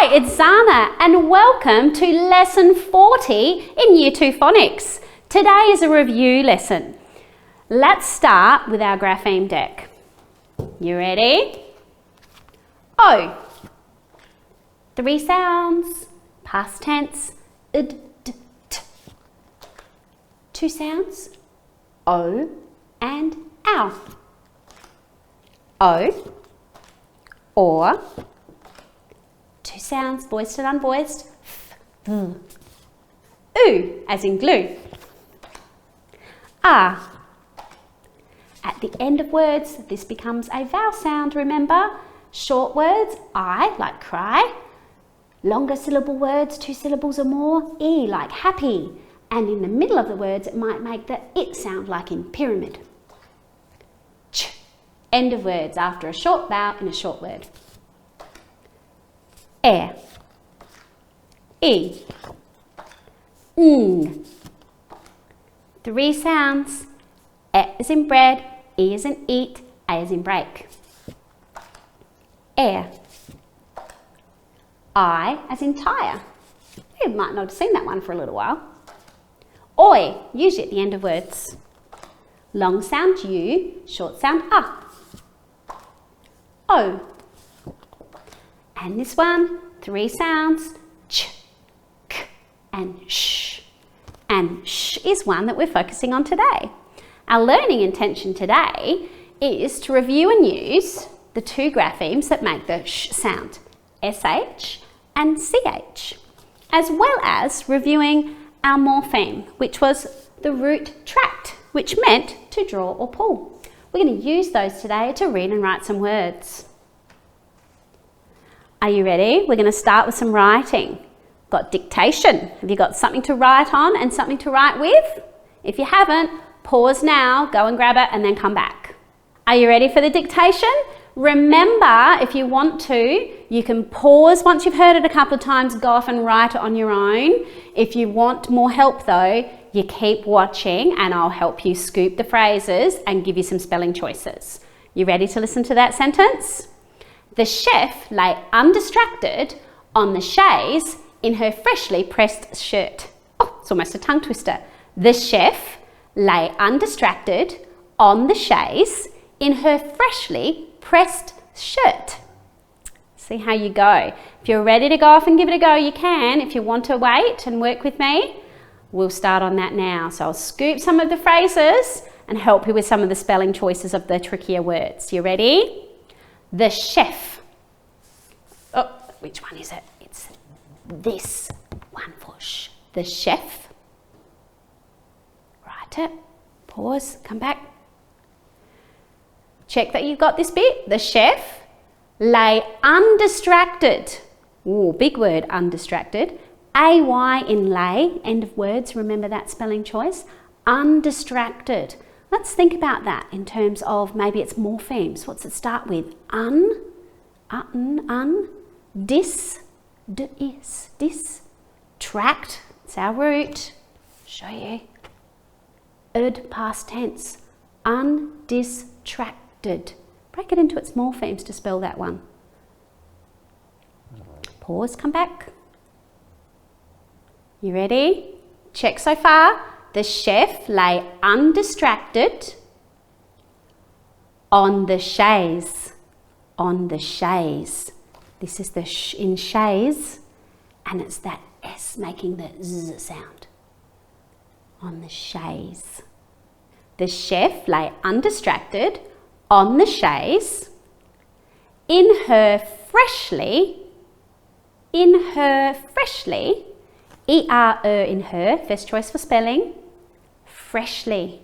Hi, it's Zana and welcome to lesson 40 in Year 2 Phonics. Today is a review lesson. Let's start with our Grapheme Deck. You ready? O. 3 sounds, past tense, id, d, t. 2 sounds, O and ow. O, or. 2 sounds, voiced and unvoiced, f, v. Oo, as in glue. Ah. At the end of words, this becomes a vowel sound, remember? Short words, I, like cry. Longer syllable words, 2 syllables or more, E, like happy. And in the middle of the words, it might make the it sound like in pyramid. Ch. End of words after a short vowel in a short word. Air. E. Ng. 3 sounds. E as in bread, E as in eat, A as in break. Air. I as in tire. You might not have seen that one for a little while. Oi, usually at the end of words. Long sound U, short sound ah. O. And this one, 3 sounds, ch, k, and sh. And sh is one that we're focusing on today. Our learning intention today is to review and use the 2 graphemes that make the sh sound, sh and ch, as well as reviewing our morpheme, which was the root tract, which meant to draw or pull. We're going to use those today to read and write some words. Are you ready? We're going to start with some writing. Got dictation. Have you got something to write on and something to write with? If you haven't, pause now, go and grab it and then come back. Are you ready for the dictation? Remember, if you want to, you can pause once you've heard it a couple of times, go off and write it on your own. If you want more help though, you keep watching and I'll help you scoop the phrases and give you some spelling choices. You ready to listen to that sentence? The chef lay undistracted on the chaise in her freshly pressed shirt. Oh, it's almost a tongue twister. The chef lay undistracted on the chaise in her freshly pressed shirt. See how you go. If you're ready to go off and give it a go, you can. If you want to wait and work with me, we'll start on that now. So I'll scoop some of the phrases and help you with some of the spelling choices of the trickier words. You ready? The chef. Oh, which one is it? It's this one for sh. The chef. Write it. Pause. Come back. Check that you've got this bit. The chef lay undistracted. Ooh, big word, undistracted. AY in lay, end of words. Remember that spelling choice. Undistracted. Let's think about that in terms of maybe it's morphemes. What's it start with? Dis, is, dis. Tract, it's our root. Show you. Past tense. Undistracted. Break it into its morphemes to spell that one. Pause, come back. You ready? Check so far. The chef lay undistracted on the chaise. On the chaise. This is the sh in chaise, and it's that S making the Z sound. On the chaise. The chef lay undistracted on the chaise in her freshly, E-R-E in her, first choice for spelling, freshly.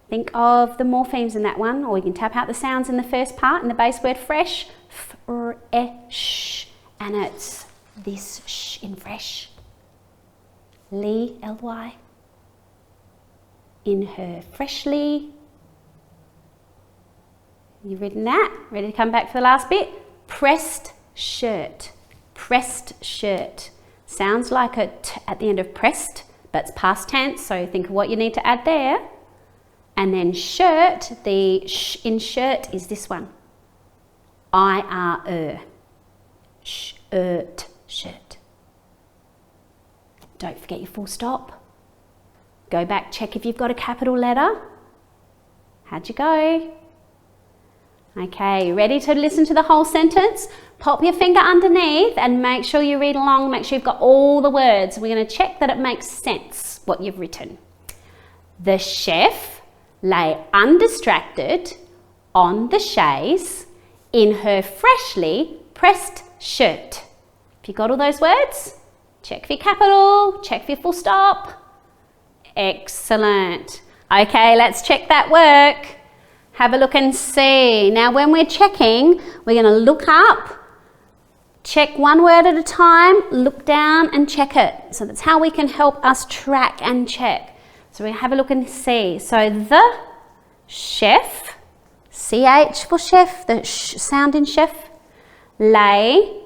Think of the morphemes in that one, or you can tap out the sounds in the first part in the base word fresh, fresh, and it's this sh in fresh. Ly, L-Y, in her freshly. You've written that? Ready to come back for the last bit? Pressed shirt, pressed shirt. Sounds like a t at the end of pressed, but it's past tense, so think of what you need to add there. And then shirt, the sh in shirt is this one. I-R-E. Shirt. shirt. Don't forget your full stop. Go back, check if you've got a capital letter. How'd you go? Okay, ready to listen to the whole sentence? Pop your finger underneath and make sure you read along. Make sure you've got all the words. We're going to check that it makes sense, what you've written. The chef lay undistracted on the chaise in her freshly pressed shirt. If you got all those words, check for your capital, check for your full stop. Excellent. Okay, let's check that work. Have a look and see. Now when we're checking, we're going to look up, check one word at a time, look down and check it. So that's how we can help us track and check. So we have a look and see. So the chef, CH for chef, the sh sound in chef, lay.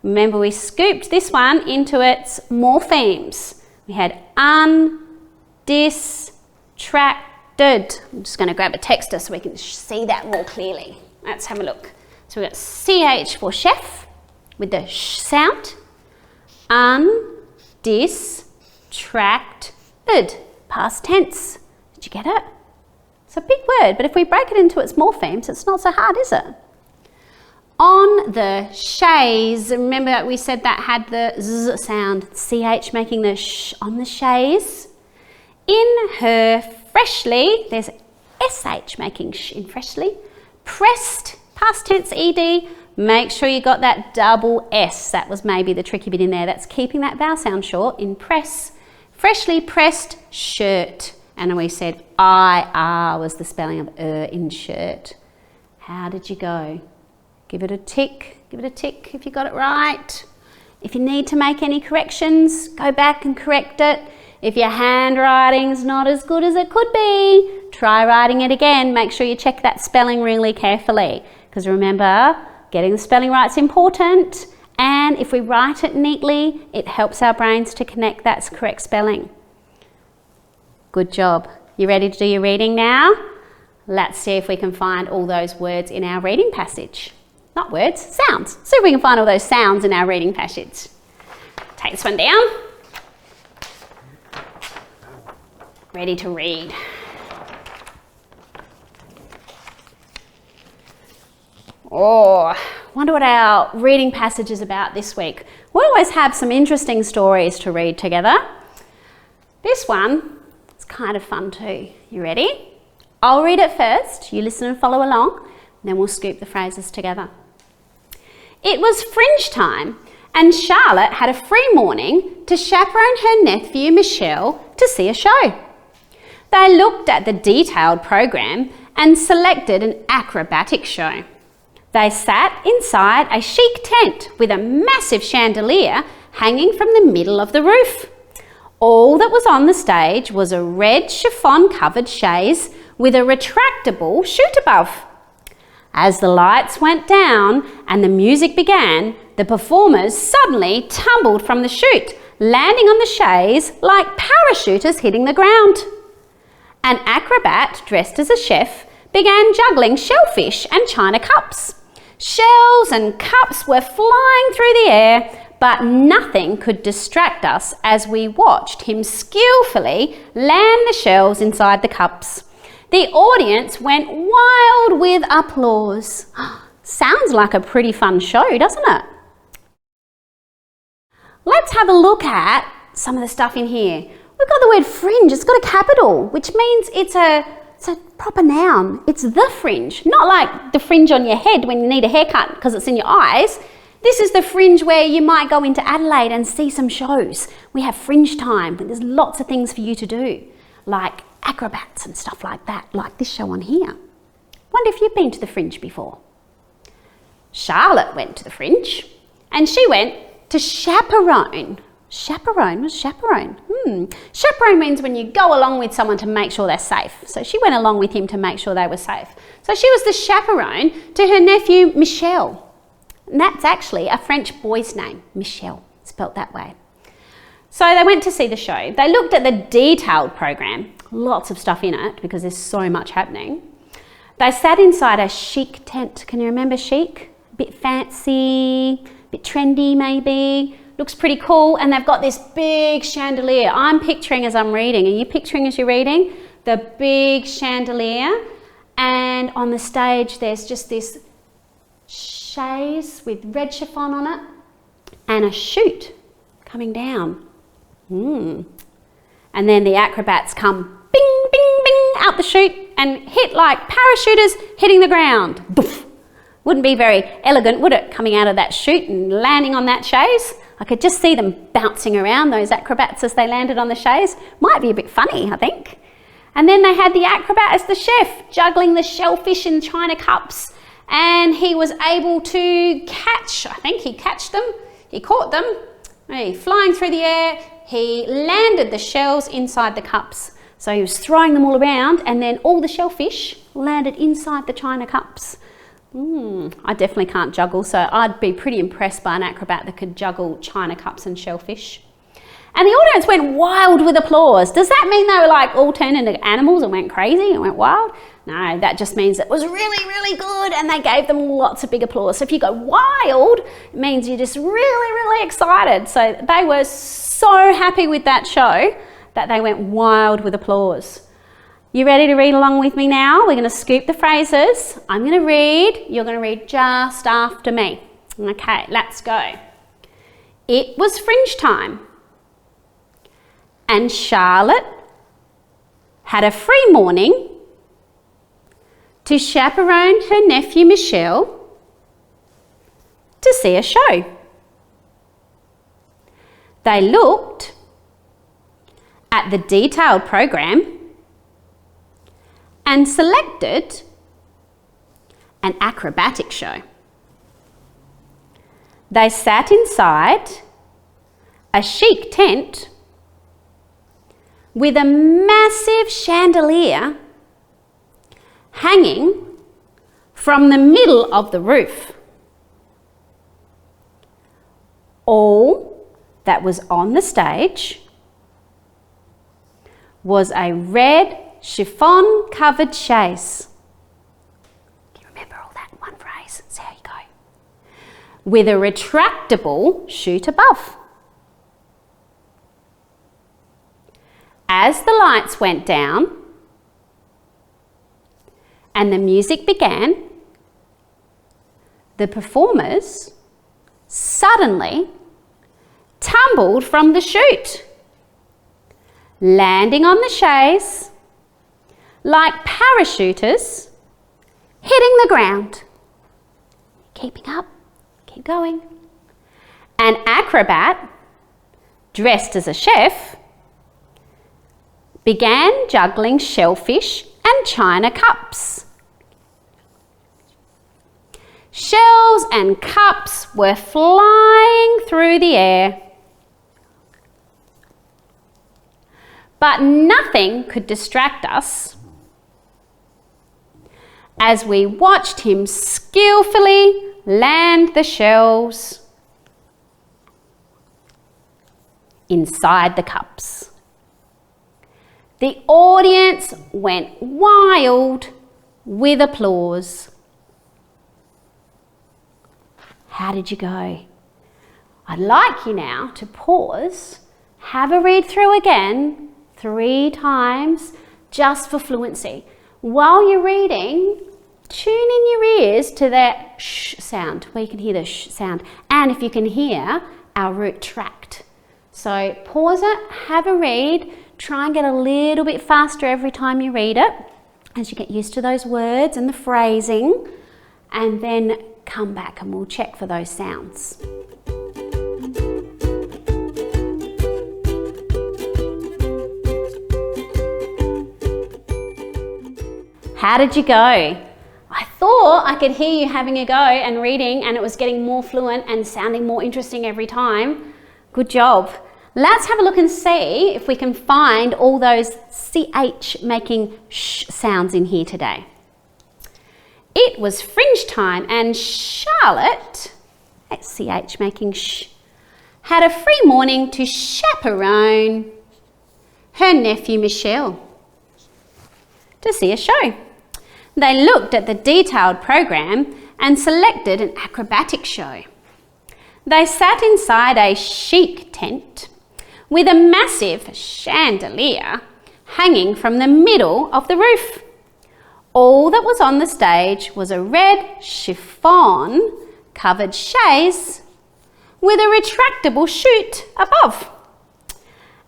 Remember we scooped this one into its morphemes. We had undistracted. I'm just going to grab a texter so we can see that more clearly. Let's have a look. So we've got CH for chef with the sh sound. Undistracted. Past tense. Did you get it? It's a big word, but if we break it into its morphemes, it's not so hard, is it? On the chaise, remember that we said that had the z sound, CH making the sh on the chaise. In her freshly, there's SH making sh in freshly. Pressed, past tense ED, make sure you got that double S. That was maybe the tricky bit in there. That's keeping that vowel sound short in press. Freshly pressed shirt. And we said IR was the spelling of in shirt. How did you go? Give it a tick. Give it a tick if you got it right. If you need to make any corrections, go back and correct it. If your handwriting's not as good as it could be, try writing it again. Make sure you check that spelling really carefully. Because remember, getting the spelling right is important. And if we write it neatly, it helps our brains to connect that's correct spelling. Good job. You ready to do your reading now? Let's see if we can find all those words in our reading passage. Not words, sounds. See if we can find all those sounds in our reading passage. Take this one down. Ready to read. Oh, wonder what our reading passage is about this week. We always have some interesting stories to read together. This one is kind of fun too. You ready? I'll read it first. You listen and follow along. And then we'll scoop the phrases together. It was fringe time, and Charlotte had a free morning to chaperone her nephew Michelle to see a show. They looked at the detailed program and selected an acrobatic show. They sat inside a chic tent with a massive chandelier hanging from the middle of the roof. All that was on the stage was a red chiffon-covered chaise with a retractable chute above. As the lights went down and the music began, the performers suddenly tumbled from the chute, landing on the chaise like parachuters hitting the ground. An acrobat dressed as a chef began juggling shellfish and china cups. Shells and cups were flying through the air, but nothing could distract us as we watched him skillfully land the shells inside the cups. The audience went wild with applause. Sounds like a pretty fun show, doesn't it? Let's have a look at some of the stuff in here. We've got the word fringe. It's got a capital, which means it's a proper noun. It's the fringe, not like the fringe on your head when you need a haircut because it's in your eyes. This is the fringe where you might go into Adelaide and see some shows. We have fringe time, but there's lots of things for you to do, like acrobats and stuff like that, like this show on here. Wonder if you've been to the fringe before. Charlotte went to the fringe and she went to chaperone. Chaperone? What's chaperone? Chaperone means when you go along with someone to make sure they're safe. So she went along with him to make sure they were safe. So she was the chaperone to her nephew Michel. And that's actually a French boy's name, Michel, spelt that way. So they went to see the show. They looked at the detailed program, lots of stuff in it because there's so much happening. They sat inside a chic tent. Can you remember chic? A bit fancy, a bit trendy maybe. Looks pretty cool, and they've got this big chandelier. I'm picturing as I'm reading. Are you picturing as you're reading? The big chandelier, and on the stage there's just this chaise with red chiffon on it and a chute coming down. And then the acrobats come bing, bing, bing out the chute and hit like parachuters hitting the ground. Boof. Wouldn't be very elegant, would it, coming out of that chute and landing on that chaise? I could just see them bouncing around, those acrobats, as they landed on the chaise. Might be a bit funny, I think. And then they had the acrobat as the chef, juggling the shellfish in china cups. And he was able to catch, I think he caught them, flying through the air. He landed the shells inside the cups. So he was throwing them all around, and then all the shellfish landed inside the china cups. I definitely can't juggle, so I'd be pretty impressed by an acrobat that could juggle china cups and shellfish. And the audience went wild with applause. Does that mean they were like all turned into animals and went crazy and went wild? No, that just means it was really, really good, and they gave them lots of big applause. So if you go wild, it means you're just really, really excited. So they were so happy with that show that they went wild with applause. You ready to read along with me now? We're going to scoop the phrases. I'm going to read. You're going to read just after me. Okay, let's go. It was fringe time, and Charlotte had a free morning to chaperone her nephew Michelle to see a show. They looked at the detailed program and selected an acrobatic show. They sat inside a chic tent with a massive chandelier hanging from the middle of the roof. All that was on the stage was a red chiffon covered chaise. Can you remember all that in one phrase? That's how you go. With a retractable chute above. As the lights went down and the music began, the performers suddenly tumbled from the chute, landing on the chaise like parachuters hitting the ground. Keeping up, keep going. An acrobat dressed as a chef began juggling shellfish and china cups. Shells and cups were flying through the air, but nothing could distract us as we watched him skillfully land the shells inside the cups. The audience went wild with applause. How did you go? I'd like you now to pause, have a read through again 3 times just for fluency. While you're reading, tune in your ears to that sh sound, where you can hear the sh sound, and if you can hear our root tract. So pause it, have a read, try and get a little bit faster every time you read it as you get used to those words and the phrasing, and then come back and we'll check for those sounds. How did you go? I thought I could hear you having a go and reading, and it was getting more fluent and sounding more interesting every time. Good job. Let's have a look and see if we can find all those CH making sh sounds in here today. It was fringe time, and Charlotte, that's CH making sh, had a free morning to chaperone her nephew Michelle to see a show. They looked at the detailed program and selected an acrobatic show. They sat inside a chic tent with a massive chandelier hanging from the middle of the roof. All that was on the stage was a red chiffon covered chaise with a retractable chute above.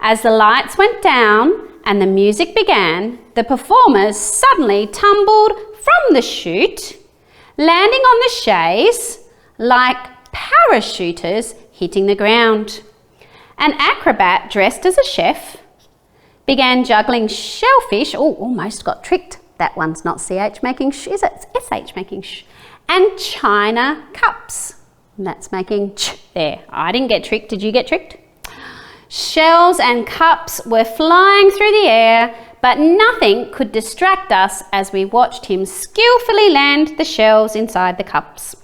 As the lights went down and the music began, the performers suddenly tumbled from the chute, landing on the chaise like parachuters hitting the ground. An acrobat dressed as a chef began juggling shellfish. Oh, almost got tricked. That one's not CH making sh, is it? It's SH making sh. And china cups. That's making ch there. I didn't get tricked. Did you get tricked? Shells and cups were flying through the air, but nothing could distract us as we watched him skillfully land the shells inside the cups.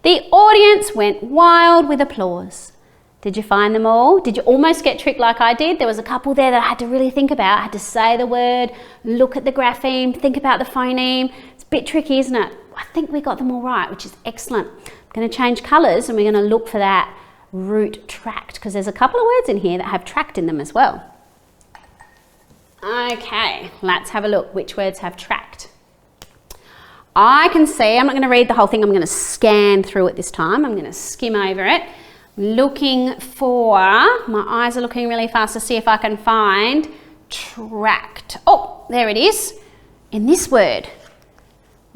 The audience went wild with applause. Did you find them all? Did you almost get tricked like I did? There was a couple there that I had to really think about. I had to say the word, look at the grapheme, think about the phoneme. It's a bit tricky, isn't it? I think we got them all right, which is excellent. I'm going to change colours and we're going to look for that root tract, because there's a couple of words in here that have tract in them as well. Okay, let's have a look. Which words have tract? I can see, I'm not going to read the whole thing, I'm going to scan through it this time. I'm going to skim over it, looking for, my eyes are looking really fast to see if I can find tract. Oh, there it is. In this word,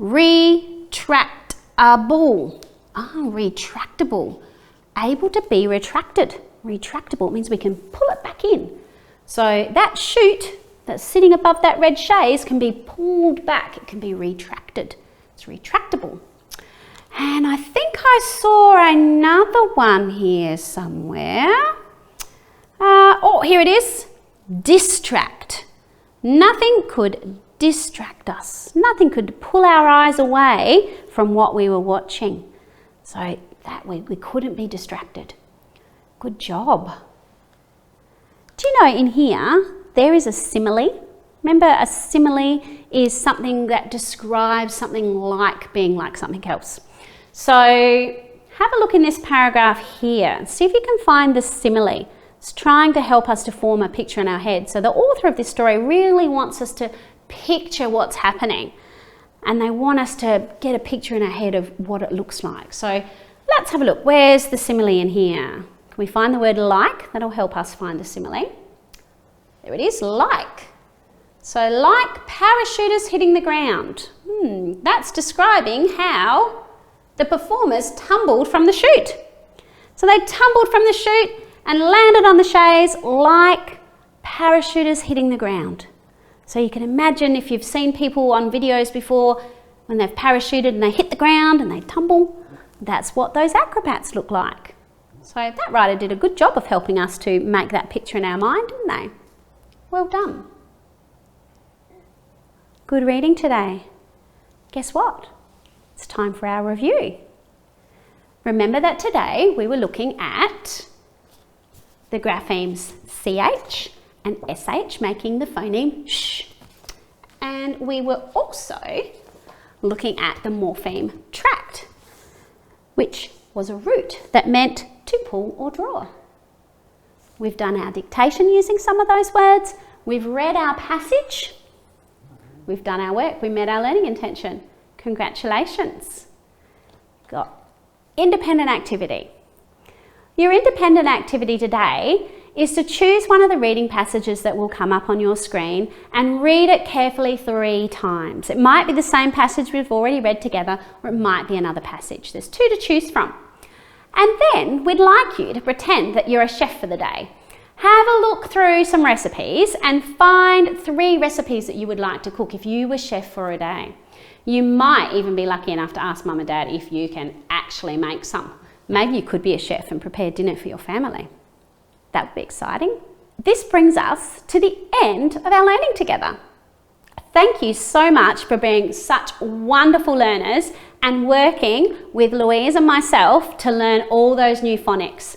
retractable. Oh, retractable. Able to be retracted. Retractable, it means we can pull it back in. So that chute that's sitting above that red chaise can be pulled back. It can be retracted. It's retractable. And I think I saw another one here somewhere. Oh, here it is. Distract. Nothing could distract us. Nothing could pull our eyes away from what we were watching. So that we couldn't be distracted. Good job. Do you know in here there is a simile? Remember, a simile is something that describes something like being like something else. So have a look in this paragraph here and see if you can find the simile. It's trying to help us to form a picture in our head. So the author of this story really wants us to picture what's happening, and they want us to get a picture in our head of what it looks like. So let's have a look. Where's the simile in here? Can we find the word like? That'll help us find the simile. There it is, like. So like parachuters hitting the ground. That's describing how the performers tumbled from the chute. So they tumbled from the chute and landed on the chaise like parachuters hitting the ground. So you can imagine if you've seen people on videos before when they've parachuted and they hit the ground and they tumble, that's what those acrobats look like. So that writer did a good job of helping us to make that picture in our mind, didn't they? Well done. Good reading today. Guess what? It's time for our review. Remember that today we were looking at the graphemes CH and SH making the phoneme sh. And we were also looking at the morpheme tract, which was a root that meant to pull or draw. We've done our dictation using some of those words. We've read our passage. We've done our work. We met our learning intention. Congratulations. Got independent activity. Your independent activity today is to choose one of the reading passages that will come up on your screen and read it carefully 3 times. It might be the same passage we've already read together, or it might be another passage. There's 2 to choose from. And then we'd like you to pretend that you're a chef for the day. Have a look through some recipes and find 3 recipes that you would like to cook if you were chef for a day. You might even be lucky enough to ask Mum and Dad if you can actually make some. Maybe you could be a chef and prepare dinner for your family. That would be exciting. This brings us to the end of our learning together. Thank you so much for being such wonderful learners and working with Louise and myself to learn all those new phonics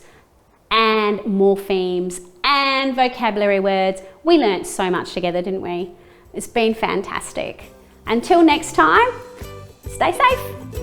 and morphemes and vocabulary words. We learnt so much together, didn't we? It's been fantastic. Until next time, stay safe.